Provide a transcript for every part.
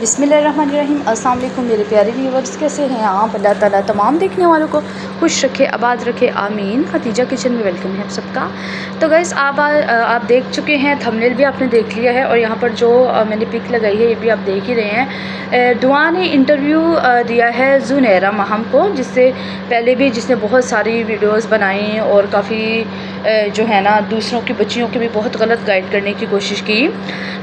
بسم اللہ الرحمن الرحیم۔ السلام علیکم میرے پیارے ویورز، کیسے ہیں آپ؟ اللہ تعالیٰ تمام دیکھنے والوں کو خوش رکھے، آباد رکھے، آمین۔ خدیجہ کچن میں ویلکم ہے آپ سب کا۔ تو گائز آپ دیکھ چکے ہیں، تھمبنیل بھی آپ نے دیکھ لیا ہے، اور یہاں پر جو میں نے پک لگائی ہے یہ بھی آپ دیکھ ہی رہے ہیں۔ دعا نے انٹرویو دیا ہے زنیرہ ماہم کو، جس سے پہلے بھی جس نے بہت ساری ویڈیوز بنائیں اور کافی جو ہے نا دوسروں کی بچیوں کی بھی بہت غلط گائیڈ کرنے کی کوشش کی۔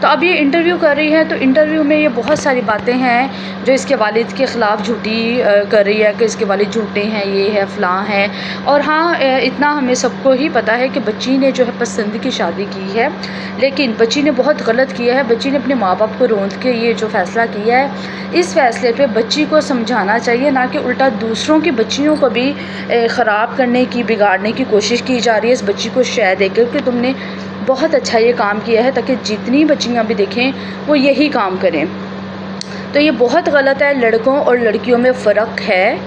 تو اب یہ انٹرویو کر رہی ہے، تو انٹرویو میں یہ بہت ساری باتیں ہیں جو اس کے والد کے خلاف جھوٹی کر رہی ہے کہ اس کے والد جھوٹے ہیں، یہ ہے فلاں ہے۔ اور ہاں، اتنا ہمیں سب کو ہی پتہ ہے کہ بچی نے جو ہے پسند کی شادی کی ہے، لیکن بچی نے بہت غلط کیا ہے۔ بچی نے اپنے ماں باپ کو روند کے یہ جو فیصلہ کیا ہے، اس فیصلے پہ بچی کو سمجھانا چاہیے، نہ کہ الٹا دوسروں کی بچیوں کو بھی خراب کرنے کی، بگاڑنے کی کوشش کی جا رہی ہے اس بچی کو شے دے کر کہ تم نے بہت اچھا یہ کام کیا ہے، تاکہ جتنی بچیاں بھی دیکھیں وہ یہی کام کریں۔ تو یہ بہت غلط ہے۔ لڑکوں اور لڑکیوں میں فرق ہے،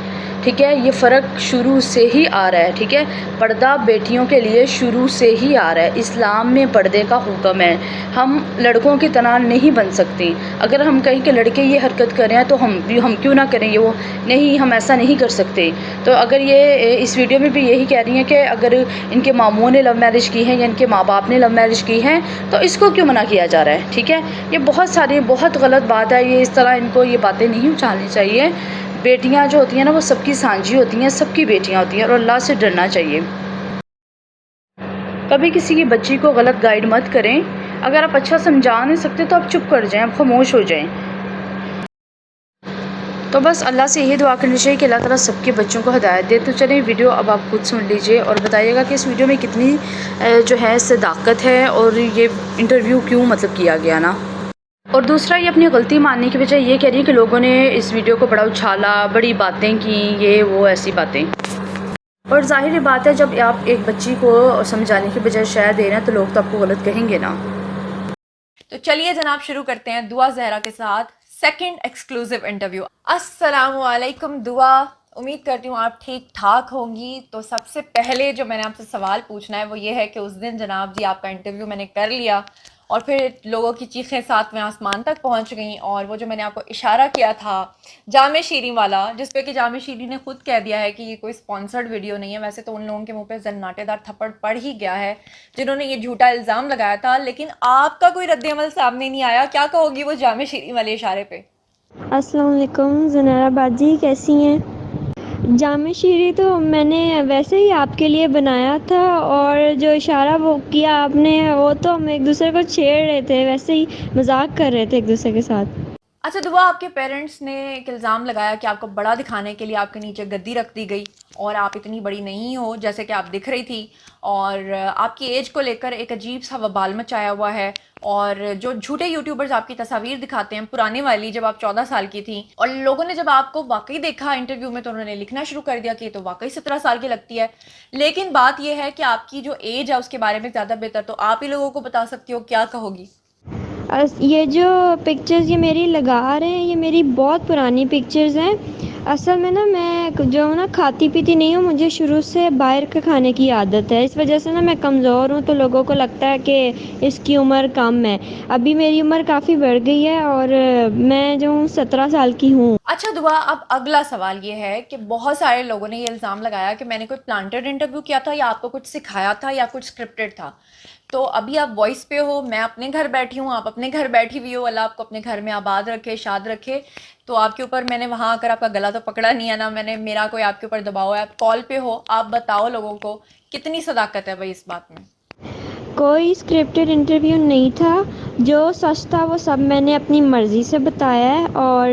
ٹھیک ہے؟ یہ فرق شروع سے ہی آ رہا ہے، ٹھیک ہے؟ پردہ بیٹیوں کے لیے شروع سے ہی آ رہا ہے، اسلام میں پردے کا حکم ہے۔ ہم لڑکوں کی طرح نہیں بن سکتی۔ اگر ہم کہیں کہ لڑکے یہ حرکت کریں تو ہم کیوں نہ کریں؟ وہ نہیں، ہم ایسا نہیں کر سکتے۔ تو اگر یہ اس ویڈیو میں بھی یہی کہہ رہی ہیں کہ اگر ان کے ماموں نے لو میرج کی ہے یا ان کے ماں باپ نے لو میرج کی ہے تو اس کو کیوں منع کیا جا رہا ہے، ٹھیک ہے؟ یہ بہت غلط بات ہے۔ یہ اس طرح ان کو یہ باتیں نہیں اچھالنی چاہیے۔ بیٹیاں جو ہوتی ہیں نا وہ سب کی سانجھی ہوتی ہیں، سب کی بیٹیاں ہوتی ہیں، اور اللہ سے ڈرنا چاہیے۔ کبھی کسی کی بچی کو غلط گائیڈ مت کریں۔ اگر آپ اچھا سمجھا نہیں سکتے تو آپ چپ کر جائیں، آپ خاموش ہو جائیں۔ تو بس اللہ سے یہی دعا کرنی چاہیے کہ اللہ تعالیٰ سب کے بچوں کو ہدایت دے۔ تو چلیں ویڈیو اب آپ خود سن لیجئے اور بتائیے گا کہ اس ویڈیو میں کتنی جو ہے صداقت ہے، اور یہ انٹرویو کیوں مطلب کیا گیا نا۔ اور دوسرا، یہ اپنی غلطی ماننے کی بجائے یہ کہہ رہی ہے کہ لوگوں نے اس ویڈیو کو بڑا اچھالا، بڑی باتیں کیں، یہ وہ ایسی باتیں۔ اور ظاہر بات ہے، جب آپ ایک بچی کو سمجھانے کی بجائے شے دے رہے ہیں تو لوگ تو آپ کو غلط کہیں گے نا۔ تو چلیے جناب شروع کرتے ہیں دعا زہرا کے ساتھ سیکنڈ ایکسکلوزیو انٹرویو۔ السلام علیکم دعا، امید کرتی ہوں آپ ٹھیک ٹھاک ہوں گی۔ تو سب سے پہلے جو میں نے آپ سے سوال پوچھنا ہے وہ یہ ہے کہ اس دن جناب جی آپ کا انٹرویو میں نے کر لیا اور پھر لوگوں کی چیخیں ساتویں آسمان تک پہنچ گئیں، اور وہ جو میں نے آپ کو اشارہ کیا تھا جامع شیریں والا، جس پہ کہ جامع شیریں نے خود کہہ دیا ہے کہ یہ کوئی سپانسرڈ ویڈیو نہیں ہے۔ ویسے تو ان لوگوں کے منہ پہ زناٹے دار تھپڑ پڑ ہی گیا ہے جنہوں نے یہ جھوٹا الزام لگایا تھا، لیکن آپ کا کوئی رد عمل سامنے نہیں آیا۔ کیا کہو گی وہ جامع شیریں والے اشارے پہ؟ السلام علیکم زنیرہ باجی، کیسی ہیں؟ جامع شیریں تو میں نے ویسے ہی آپ کے لیے بنایا تھا، اور جو اشارہ وہ کیا آپ نے وہ تو ہم ایک دوسرے کو چھیڑ رہے تھے، ویسے ہی مذاق کر رہے تھے ایک دوسرے کے ساتھ۔ اچھا دعا، آپ کے پیرنٹس نے ایک الزام لگایا کہ آپ کو بڑا دکھانے کے لیے آپ کے نیچے گدی رکھ دی گئی، اور آپ اتنی بڑی نہیں ہو جیسے کہ آپ دکھ رہی تھی، اور آپ کی ایج کو لے کر ایک عجیب سا وبال مچایا ہوا ہے۔ اور جو جھوٹے یوٹیوبرز آپ کی تصاویر دکھاتے ہیں پرانے والی، جب آپ 14 سال کی تھیں، اور لوگوں نے جب آپ کو واقعی دیکھا انٹرویو میں تو انہوں نے لکھنا شروع کر دیا کہ یہ تو واقعی 17 سال کی لگتی ہے۔ لیکن بات یہ ہے کہ آپ کی جو ایج ہے اس کے بارے میں زیادہ بہتر تو آپ ہی لوگوں کو بتا سکتی ہو، کیا کہو گی؟ یہ جو پکچرز یہ میری لگا رہے ہیں، یہ میری بہت پرانی پکچرز ہیں۔ اصل میں نا میں جو نا کھاتی پیتی نہیں ہوں، مجھے شروع سے باہر کے کھانے کی عادت ہے، اس وجہ سے نا میں کمزور ہوں، تو لوگوں کو لگتا ہے کہ اس کی عمر کم ہے۔ ابھی میری عمر کافی بڑھ گئی ہے، اور میں جو ہوں 17 سال کی ہوں۔ اچھا دعا، اب اگلا سوال یہ ہے کہ بہت سارے لوگوں نے یہ الزام لگایا کہ میں نے کوئی پلانٹڈ انٹرویو کیا تھا، یا آپ کو کچھ سکھایا تھا، یا کچھ اسکرپٹڈ تھا۔ تو ابھی آپ وائس پہ ہو، میں اپنے گھر بیٹھی ہوں، آپ اپنے گھر بیٹھی ہوئی ہو، اللہ آپ کو اپنے گھر میں آباد رکھے، شاد رکھے۔ تو آپ کے اوپر میں نے وہاں آ کر آپ کا گلا تو پکڑا نہیں ہے نا، میں نے میرا کوئی آپ کے اوپر دباؤ ہے؟ آپ کال پہ ہو، آپ بتاؤ لوگوں کو کتنی صداقت ہے بھائی اس بات میں؟ کوئی اسکرپٹڈ انٹرویو نہیں تھا، جو سچ تھا وہ سب میں نے اپنی مرضی سے بتایا ہے، اور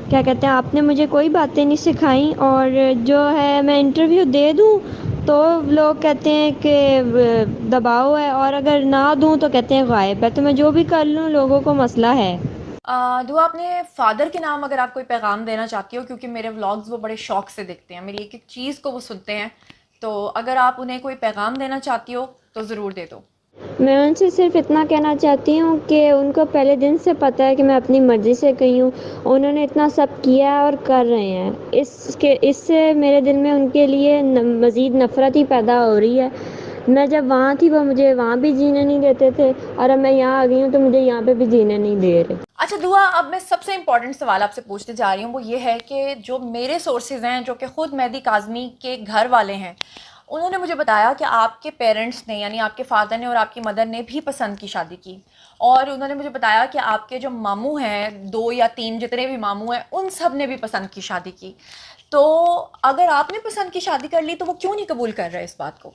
کیا کہتے ہیں آپ نے مجھے کوئی باتیں نہیں سکھائیں، اور جو ہے میں انٹرویو دے دوں تو لوگ کہتے ہیں کہ دباؤ ہے، اور اگر نہ دوں تو کہتے ہیں غائب ہے، تو میں جو بھی کر لوں لوگوں کو مسئلہ ہے۔ دعا، اپنے فادر کے نام اگر آپ کوئی پیغام دینا چاہتی ہو، کیونکہ میرے ولاگز وہ بڑے شوق سے دیکھتے ہیں، میری ایک ایک چیز کو وہ سنتے ہیں، تو اگر آپ انہیں کوئی پیغام دینا چاہتی ہو تو ضرور دے دو۔ میں ان سے صرف اتنا کہنا چاہتی ہوں کہ ان کو پہلے دن سے پتہ ہے کہ میں اپنی مرضی سے گئی ہوں، انہوں نے اتنا سب کیا ہے اور کر رہے ہیں، اس سے میرے دل میں ان کے لیے مزید نفرت ہی پیدا ہو رہی ہے۔ میں جب وہاں تھی وہ مجھے وہاں بھی جینے نہیں دیتے تھے، اور اب میں یہاں آ گئی ہوں تو مجھے یہاں پہ بھی جینے نہیں دے رہے۔ اچھا دعا، اب میں سب سے امپورٹنٹ سوال آپ سے پوچھنے جا رہی ہوں، وہ یہ ہے کہ جو میرے سورسز ہیں، جو کہ خود مہدی کاظمی کے گھر والے ہیں، انہوں نے مجھے بتایا کہ آپ کے پیرنٹس نے، یعنی آپ کے فادر نے اور آپ کی مدر نے بھی پسند کی شادی کی، اور انہوں نے مجھے بتایا کہ آپ کے جو ماموں ہیں، 2 یا 3 جتنے بھی ماموں ہیں، ان سب نے بھی پسند کی شادی کی. تو اگر آپ نے پسند کی شادی کر لی تو وہ کیوں نہیں قبول کر رہے اس بات کو؟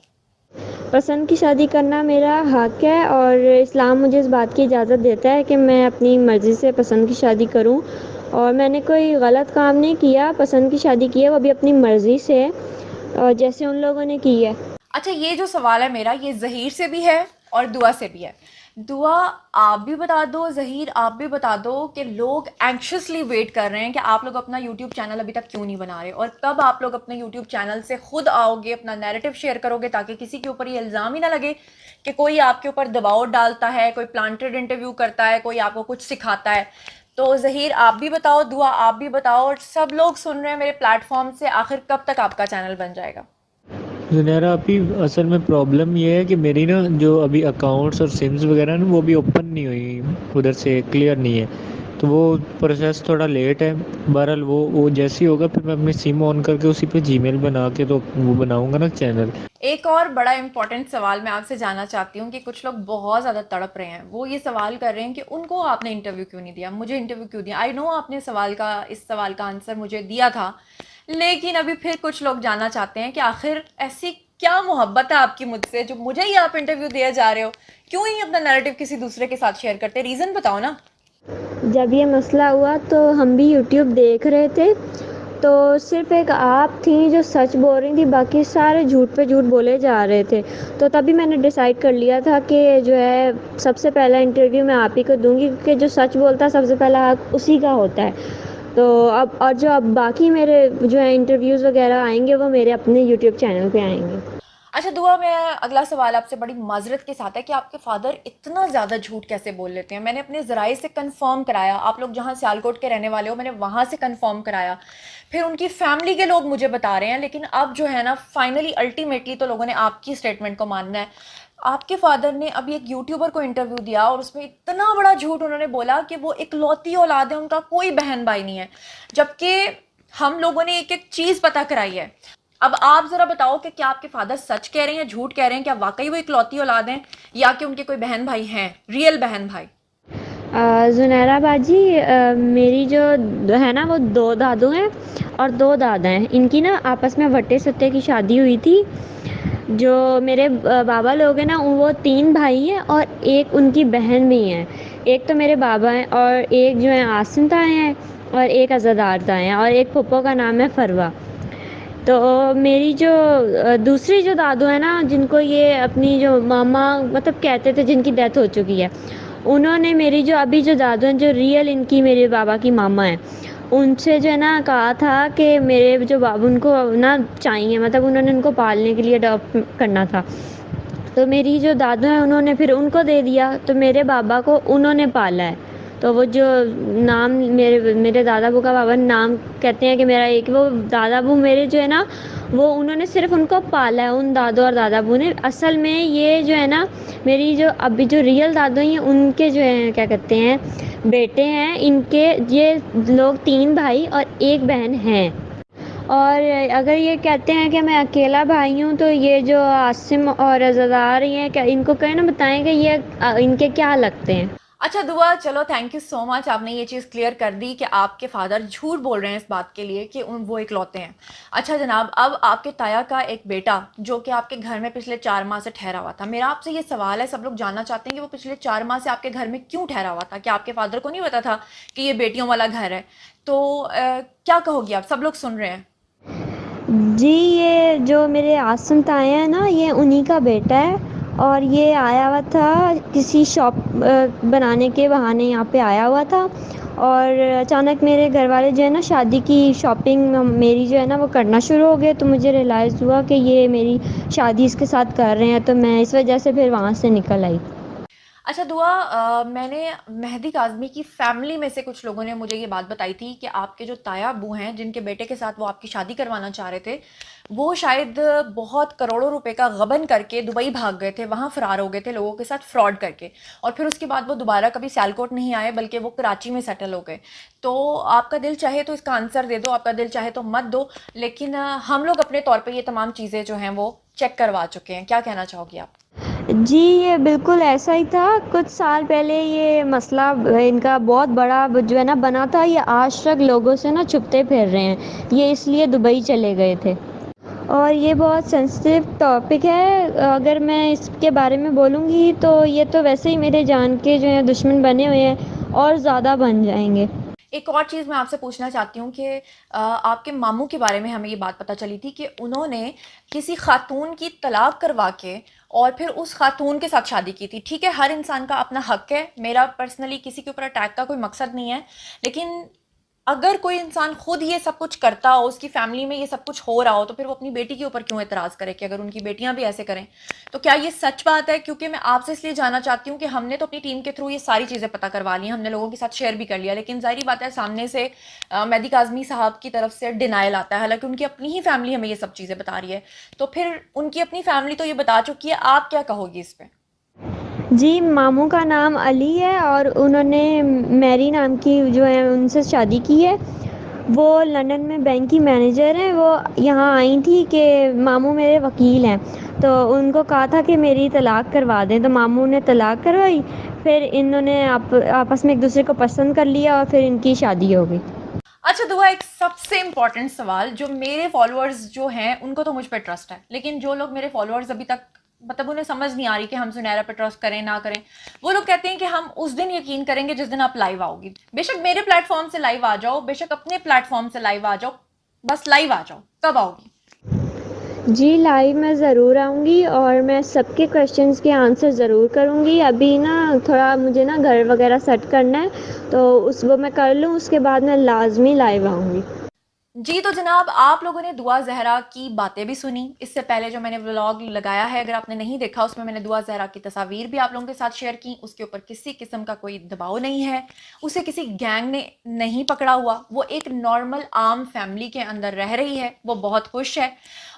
پسند کی شادی کرنا میرا حق ہے، اور اسلام مجھے اس بات کی اجازت دیتا ہے کہ میں اپنی مرضی سے پسند کی شادی کروں، اور میں نے کوئی غلط کام نہیں کیا. پسند کی شادی کی ہے وہ بھی اپنی مرضی سے، اور جیسے ان لوگوں نے کی ہے. اچھا، یہ جو سوال ہے میرا، یہ ظہیر سے بھی ہے اور دعا سے بھی ہے. دعا آپ بھی بتا دو، ظہیر آپ بھی بتا دو کہ لوگ اینکشسلی ویٹ کر رہے ہیں کہ آپ لوگ اپنا یوٹیوب چینل ابھی تک کیوں نہیں بنا رہے، اور کب آپ لوگ اپنے یوٹیوب چینل سے خود آؤ گے، اپنا نیریٹو شیئر کرو گے، تاکہ کسی کے اوپر یہ الزام ہی نہ لگے کہ کوئی آپ کے اوپر دباؤ ڈالتا ہے، کوئی پلانٹڈ انٹرویو کرتا ہے، کوئی آپ کو کچھ سکھاتا ہے. تو ظہیر آپ بھی بتاؤ، دعا آپ بھی بتاؤ، اور سب لوگ سن رہے ہیں میرے پلیٹ فارم سے، آخر کب تک آپ کا چینل بن جائے گا؟ زنیرا ابھی اصل میں پرابلم یہ ہے کہ میری نا جو ابھی اکاؤنٹس اور سمز وغیرہ نا وہ بھی اوپن نہیں ہوئی، ادھر سے کلیئر نہیں ہے، تو وہ پروسیس تھوڑا لیٹ ہے. بہرحال وہ جیسے ہی ہوگا پھر میں اپنی سم آن کر کے اسی پہ جی میل بنا کے تو وہ بناؤں گا نا چینل. ایک اور بڑا امپورٹنٹ سوال میں آپ سے جاننا چاہتی ہوں کہ کچھ لوگ بہت زیادہ تڑپ رہے ہیں، وہ یہ سوال کر رہے ہیں کہ ان کو آپ نے انٹرویو کیوں نہیں دیا، مجھے انٹرویو کیوں دیا. آئی نو آپ نے اس سوال کا آنسر مجھے دیا تھا، لیکن ابھی پھر کچھ لوگ جاننا چاہتے ہیں کہ آخر ایسی کیا محبت ہے آپ کی مجھ سے جو مجھے ہی آپ انٹرویو دیا جا رہے ہو، کیوں ہی اپنا نیریٹو کسی دوسرے کے ساتھ شیئر کرتے؟ ریزن بتاؤ نا. جب یہ مسئلہ ہوا تو ہم بھی یوٹیوب دیکھ رہے تھے، تو صرف ایک آپ تھیں جو سچ بول رہی تھی، باقی سارے جھوٹ پہ جھوٹ بولے جا رہے تھے. تو تبھی میں نے ڈیسائیڈ کر لیا تھا کہ جو ہے سب سے پہلا انٹرویو میں آپ ہی کو دوں گی، کیونکہ جو سچ بولتا ہے سب سے پہلا حق اسی کا ہوتا ہے. تو اب جو باقی میرے جو ہے انٹرویوز وغیرہ آئیں گے وہ میرے اپنے یوٹیوب چینل پہ آئیں گے. اچھا دعا، میں اگلا سوال آپ سے بڑی معذرت کے ساتھ ہے کہ آپ کے فادر اتنا زیادہ جھوٹ کیسے بول لیتے ہیں؟ میں نے اپنے ذرائع سے کنفرم کرایا، آپ لوگ جہاں سیالکوٹ کے رہنے والے ہو میں نے وہاں سے کنفرم کرایا، پھر ان کی فیملی کے لوگ مجھے بتا رہے ہیں، لیکن اب جو ہے نا فائنلی الٹیمیٹلی تو لوگوں نے آپ کی اسٹیٹمنٹ کو ماننا ہے. آپ کے فادر نے ابھی ایک یوٹیوبر کو انٹرویو دیا اور اس میں اتنا بڑا جھوٹ انہوں نے بولا کہ وہ اکلوتی اولاد ہے، ان کا کوئی بہن بھائی نہیں ہے، جبکہ ہم لوگوں نے ایک ایک چیز پتہ کرائی ہے. اب آپ ذرا بتاؤ کہ کیا آپ کے فادر سچ کہہ رہے ہیں، جھوٹ کہہ رہے ہیں، کیا واقعی وہ اکلوتی اولاد ہیں یا کہ ان کے کوئی بہن بھائی ہیں، ریئل بہن بھائی؟ زنیرہ باجی، میری جو ہے نا وہ 2 دادو ہیں اور 2 دادا ہیں. ان کی نا آپس میں وٹے ستے کی شادی ہوئی تھی. جو میرے بابا لوگ ہیں نا وہ 3 بھائی ہیں اور ایک ان کی بہن بھی ہیں. ایک تو میرے بابا ہیں، اور ایک جو ہیں عاصم تائے ہیں، اور ایک عزادار تائے ہیں، اور ایک پھپھو کا نام ہے فروا. تو میری جو دوسری جو دادو ہیں نا، جن کو یہ اپنی جو ماما مطلب کہتے تھے، جن کی ڈیتھ ہو چکی ہے، انہوں نے میری جو ابھی جو دادو ہیں جو ریئل ان کی میرے بابا کی ماما ہیں، ان سے جو ہے نا کہا تھا کہ میرے جو بابا ان کو نا چاہیے، مطلب انہوں نے ان کو پالنے کے لیے اڈاپٹ کرنا تھا. تو میری جو دادو ہیں انہوں نے پھر ان کو دے دیا، تو میرے بابا کو انہوں نے پالا ہے. تو وہ جو نام میرے دادا ابو کا بابا نام کہتے ہیں کہ میرا ایک، وہ دادا ابو میرے جو ہے نا وہ انہوں نے صرف ان کو پالا ہے، ان دادو اور دادا ابو نے. اصل میں یہ جو ہے نا میری جو ابھی جو ریئل دادو ہیں ان کے جو ہیں کیا کہتے ہیں بیٹے ہیں. ان کے یہ لوگ 3 بھائی اور 1 بہن ہیں. اور اگر یہ کہتے ہیں کہ میں اکیلا بھائی ہوں، تو یہ جو عاصم اور عزادار ہیں کیا ان کو کہیں نہ بتائیں کہ یہ ان کے کیا لگتے ہیں. اچھا دعا، چلو تھینک یو سو مچ، آپ نے یہ چیز کلیئر کر دی کہ آپ کے فادر جھوٹ بول رہے ہیں اس بات کے لیے کہ وہ اکلوتے ہیں. اچھا جناب، اب آپ کے تایا کا ایک بیٹا جو کہ آپ کے گھر میں پچھلے 4 ماہ سے ٹھہرا ہوا تھا، میرا آپ سے یہ سوال ہے، سب لوگ جاننا چاہتے ہیں کہ وہ پچھلے 4 ماہ سے آپ کے گھر میں کیوں ٹھہرا ہوا تھا؟ کہ آپ کے فادر کو نہیں پتا تھا کہ یہ بیٹیوں والا گھر ہے؟ تو کیا کہو گی آپ؟ سب لوگ سن رہے ہیں. جی، یہ جو میرے عاصم تائے ہیں نا یہ انہی کا بیٹا ہے، اور یہ آیا ہوا تھا کسی شاپ بنانے کے بہانے یہاں پہ آیا ہوا تھا. اور اچانک میرے گھر والے جو ہے نا شادی کی شاپنگ میری جو ہے نا وہ کرنا شروع ہو گئے، تو مجھے ریئلائز ہوا کہ یہ میری شادی اس کے ساتھ کر رہے ہیں، تو میں اس وجہ سے پھر وہاں سے نکل آئی. اچھا دعا، میں نے مہدی کاظمی کی فیملی میں سے کچھ لوگوں نے مجھے یہ بات بتائی تھی کہ آپ کے جو تایا ابو ہیں جن کے بیٹے کے ساتھ وہ آپ کی شادی کروانا چاہ رہے تھے، وہ شاید بہت کروڑوں روپے کا غبن کر کے دبئی بھاگ گئے تھے، وہاں فرار ہو گئے تھے لوگوں کے ساتھ فراڈ کر کے، اور پھر اس کے بعد وہ دوبارہ کبھی سیالکوٹ نہیں آئے بلکہ وہ کراچی میں سیٹل ہو گئے. تو آپ کا دل چاہے تو اس کا آنسر دے دو، آپ کا دل چاہے تو مت دو، لیکن ہم لوگ اپنے طور پہ یہ تمام چیزیں جو ہیں وہ چیک کروا چکے ہیں. کیا کہنا چاہو گی آپ؟ جی یہ بالکل ایسا ہی تھا. کچھ سال پہلے یہ مسئلہ ان کا بہت بڑا جو ہے نا بنا تھا. یہ آج تک لوگوں سے نا چھپتے پھر رہے ہیں. یہ اس لیے دبئی چلے گئے تھے اور یہ بہت سینسٹیو ٹاپک ہے. اگر میں اس کے بارے میں بولوں گی تو یہ تو ویسے ہی میرے جان کے جو ہیں دشمن بنے ہوئے ہیں اور زیادہ بن جائیں گے. ایک اور چیز میں آپ سے پوچھنا چاہتی ہوں کہ آپ کے ماموں کے بارے میں ہمیں یہ بات پتہ چلی تھی کہ انہوں نے کسی خاتون کی طلاق کروا کے اور پھر اس خاتون کے ساتھ شادی کی تھی. ٹھیک ہے، ہر انسان کا اپنا حق ہے، میرا پرسنلی کسی کے اوپر اٹیک کا کوئی مقصد نہیں ہے، لیکن اگر کوئی انسان خود یہ سب کچھ کرتا ہو، اس کی فیملی میں یہ سب کچھ ہو رہا ہو، تو پھر وہ اپنی بیٹی کے اوپر کیوں اعتراض کرے کہ اگر ان کی بیٹیاں بھی ایسے کریں؟ تو کیا یہ سچ بات ہے؟ کیونکہ میں آپ سے اس لیے جاننا چاہتی ہوں کہ ہم نے تو اپنی ٹیم کے تھرو یہ ساری چیزیں پتہ کروا لی ہیں، ہم نے لوگوں کے ساتھ شیئر بھی کر لیا، لیکن ظاہری بات ہے سامنے سے مہدی کاظمی صاحب کی طرف سے ڈینائل آتا ہے، حالانکہ ان کی اپنی ہی فیملی ہمیں یہ سب چیزیں بتا رہی ہے. تو پھر ان کی اپنی فیملی تو یہ بتا چکی ہے، آپ کیا کہو گی اس پہ؟ جی ماموں کا نام علی ہے اور انہوں نے میری نام کی جو ہے ان سے شادی کی ہے. وہ لندن میں بینک کی مینیجر ہیں. وہ یہاں آئی تھی کہ ماموں میرے وکیل ہیں، تو ان کو کہا تھا کہ میری طلاق کروا دیں، تو ماموں نے طلاق کروائی. پھر انہوں نے آپس میں ایک دوسرے کو پسند کر لیا اور پھر ان کی شادی ہو گئی. اچھا دعا، ایک سب سے امپورٹنٹ سوال جو میرے فالوورز جو ہیں ان کو تو مجھ پہ ٹرسٹ ہے، لیکن جو لوگ میرے فالوورز ابھی تک مطلب انہیں سمجھ نہیں آ رہی کہ ہم سنیرا پہ ٹرسٹ کریں نہ کریں، وہ لوگ کہتے ہیں کہ ہم اس دن یقین کریں گے جس دن آپ لائیو آؤ گی. بے شک میرے پلیٹ فارم سے لائیو آ جاؤ، بے شک اپنے پلیٹ فارم سے لائیو آ جاؤ، بس لائیو آ جاؤ. کب آؤ گی؟ جی لائیو میں ضرور آؤں گی اور میں سب کے کویشچنس کے آنسر ضرور کروں گی. ابھی نا تھوڑا مجھے نا گھر وغیرہ سیٹ کرنا ہے، تو وہ میں کر لوں، اس کے بعد میں لازمی لائیو آؤں گی. جی تو جناب، آپ لوگوں نے دعا زہرا کی باتیں بھی سنی. اس سے پہلے جو میں نے ولاگ لگایا ہے، اگر آپ نے نہیں دیکھا، اس میں نے دعا زہرا کی تصاویر بھی آپ لوگوں کے ساتھ شیئر کی. اس کے اوپر کسی قسم کا کوئی دباؤ نہیں ہے، اسے کسی گینگ نے نہیں پکڑا ہوا. وہ ایک نارمل عام فیملی کے اندر رہ رہی ہے، وہ بہت خوش ہے،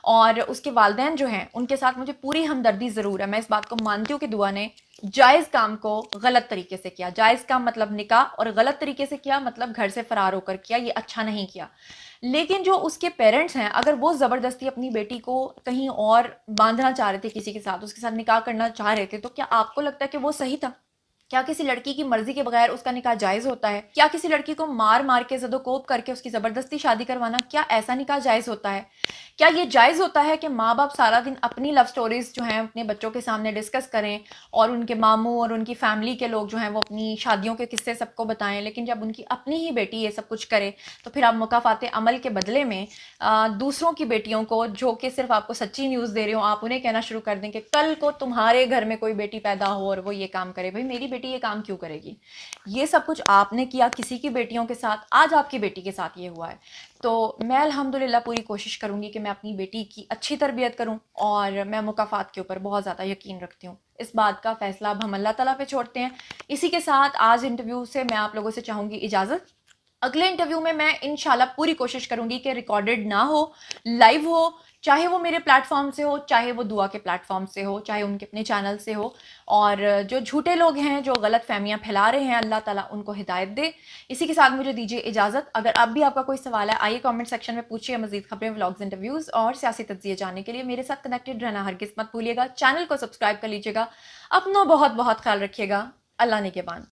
اور اس کے والدین جو ہیں ان کے ساتھ مجھے پوری ہمدردی ضرور ہے. میں اس بات کو مانتی ہوں کہ دعا نے جائز کام کو غلط طریقے سے کیا. جائز کام مطلب نکاح، اور غلط طریقے سے کیا مطلب گھر سے فرار ہو کر کیا. یہ اچھا نہیں کیا. لیکن جو اس کے پیرنٹس ہیں، اگر وہ زبردستی اپنی بیٹی کو کہیں اور باندھنا چاہ رہے تھے، کسی کے ساتھ اس کے ساتھ نکاح کرنا چاہ رہے تھے، تو کیا آپ کو لگتا ہے کہ وہ صحیح تھا؟ کیا کسی لڑکی کی مرضی کے بغیر اس کا نکاح جائز ہوتا ہے؟ کیا کسی لڑکی کو مار مار کے زد و کوب کر کے اس کی زبردستی شادی کروانا، کیا ایسا نکاح جائز ہوتا ہے؟ کیا یہ جائز ہوتا ہے کہ ماں باپ سارا دن اپنی لو سٹوریز جو ہیں اپنے بچوں کے سامنے ڈسکس کریں، اور ان کے ماموں اور ان کی فیملی کے لوگ جو ہیں وہ اپنی شادیوں کے قصے سب کو بتائیں، لیکن جب ان کی اپنی ہی بیٹی یہ سب کچھ کرے تو پھر آپ مکافات عمل کے بدلے میں دوسروں کی بیٹیوں کو، جو کہ صرف آپ کو سچی نیوز دے رہے ہوں، آپ انہیں کہنا شروع کر دیں کہ کل کو تمہارے گھر میں کوئی بیٹی پیدا ہو اور وہ یہ کام کرے. بھائی میری بیٹی یہ کام کیوں کرے گی؟ یہ سب کچھ آپ نے کیا کسی کی بیٹیوں کے ساتھ، آج آپ کی بیٹی کے ساتھ یہ ہوا ہے. تو میں الحمدللہ پوری کوشش کروں گی کہ میں اپنی بیٹی کی اچھی تربیت کروں، اور میں مکافات کے اوپر بہت زیادہ یقین رکھتی ہوں. اس بات کا فیصلہ اب ہم اللہ تعالیٰ پہ چھوڑتے ہیں. اسی کے ساتھ آج انٹرویو سے میں آپ لوگوں سے چاہوں گی اجازت. اگلے انٹرویو میں انشاءاللہ پوری کوشش کروں گی کہ ریکارڈڈ نہ ہو، لائیو ہو، چاہے وہ میرے پلیٹ فارم سے ہو، چاہے وہ دعا کے پلیٹ فارم سے ہو، چاہے ان کے اپنے چینل سے ہو. اور جو جھوٹے لوگ ہیں، جو غلط فہمیاں پھیلا رہے ہیں، اللہ تعالیٰ ان کو ہدایت دے. اسی کے ساتھ مجھے دیجیے اجازت. اگر اب بھی آپ کا کوئی سوال ہے، آئیے کامنٹ سیکشن میں پوچھیے. مزید خبریں، ولاگز، انٹرویوز اور سیاسی تجزیے جاننے کے لیے میرے ساتھ کنیکٹڈ رہنا ہرگز مت بھولیے گا. چینل کو سبسکرائب کر لیجیے گا. اپنا بہت بہت خیال رکھیے گا. اللہ نگہبان.